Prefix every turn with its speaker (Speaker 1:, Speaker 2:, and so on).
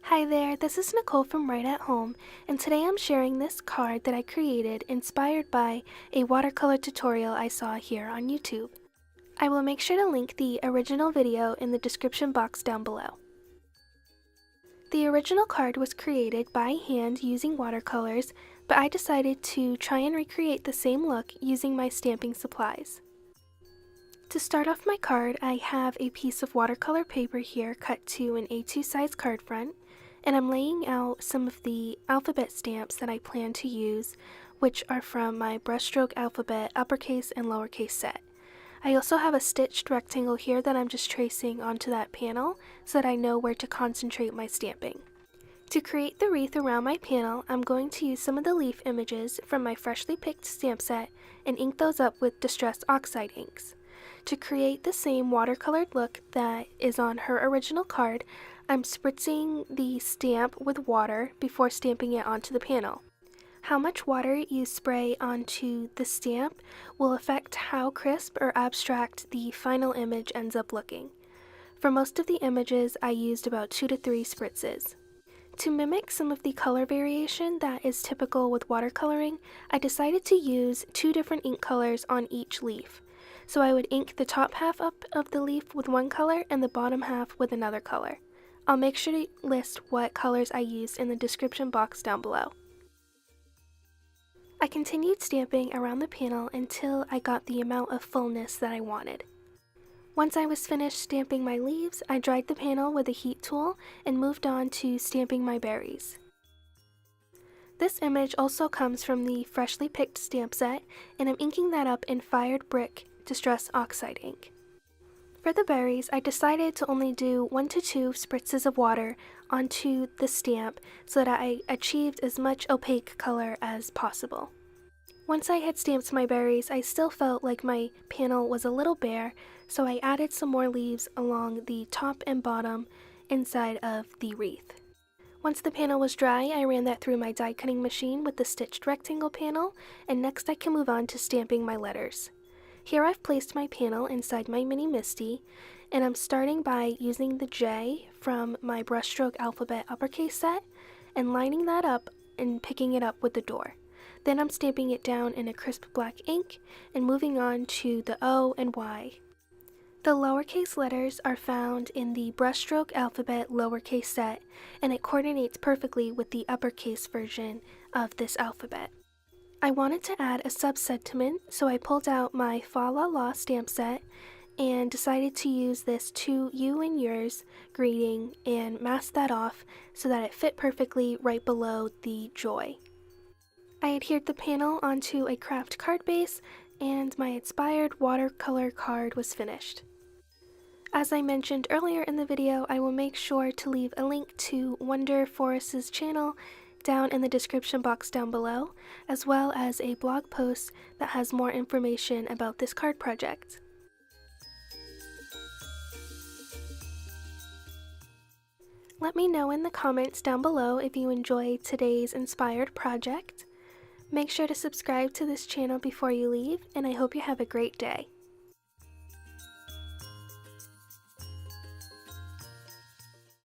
Speaker 1: Hi there, this is Nicole from Right at Home, and today I'm sharing this card that I created inspired by a watercolor tutorial I saw here on YouTube. I will make sure to link the original video in the description box down below. The original card was created by hand using watercolors, but I decided to try and recreate the same look using my stamping supplies. To start off my card, I have a piece of watercolor paper here cut to an A2 size card front, and I'm laying out some of the alphabet stamps that I plan to use, which are from my brushstroke alphabet uppercase and lowercase set. I also have a stitched rectangle here that I'm just tracing onto that panel so that I know where to concentrate my stamping. To create the wreath around my panel, I'm going to use some of the leaf images from my freshly picked stamp set and ink those up with Distress Oxide inks. To create the same watercolored look that is on her original card, I'm spritzing the stamp with water before stamping it onto the panel. How much water you spray onto the stamp will affect how crisp or abstract the final image ends up looking. For most of the images, I used about 2 to 3 spritzes. To mimic some of the color variation that is typical with watercoloring, I decided to use 2 different ink colors on each leaf. So I would ink the top half up of the leaf with one color and the bottom half with another color. I'll make sure to list what colors I used in the description box down below. I continued stamping around the panel until I got the amount of fullness that I wanted. Once I was finished stamping my leaves, I dried the panel with a heat tool and moved on to stamping my berries. This image also comes from the freshly picked stamp set, and I'm inking that up in Fired Brick Distress Oxide ink. For the berries, I decided to only do 1 to 2 spritzes of water onto the stamp so that I achieved as much opaque color as possible. Once I had stamped my berries, I still felt like my panel was a little bare, so I added some more leaves along the top and bottom inside of the wreath. Once the panel was dry, I ran that through my die cutting machine with the stitched rectangle panel, and next I can move on to stamping my letters. Here I've placed my panel inside my mini Misti, and I'm starting by using the J from my brushstroke alphabet uppercase set and lining that up and picking it up with the door. Then I'm stamping it down in a crisp black ink and moving on to the O and Y. The lowercase letters are found in the brushstroke alphabet lowercase set, and it coordinates perfectly with the uppercase version of this alphabet. I wanted to add a sub-sentiment, so I pulled out my Fa La La stamp set and decided to use this "To You and Yours" greeting and mask that off so that it fit perfectly right below the joy. I adhered the panel onto a craft card base, and my inspired watercolor card was finished. As I mentioned earlier in the video, I will make sure to leave a link to Wonder Forest's channel down in the description box down below, as well as a blog post that has more information about this card project. Let me know in the comments down below if you enjoyed today's inspired project. Make sure to subscribe to this channel before you leave, and I hope you have a great day.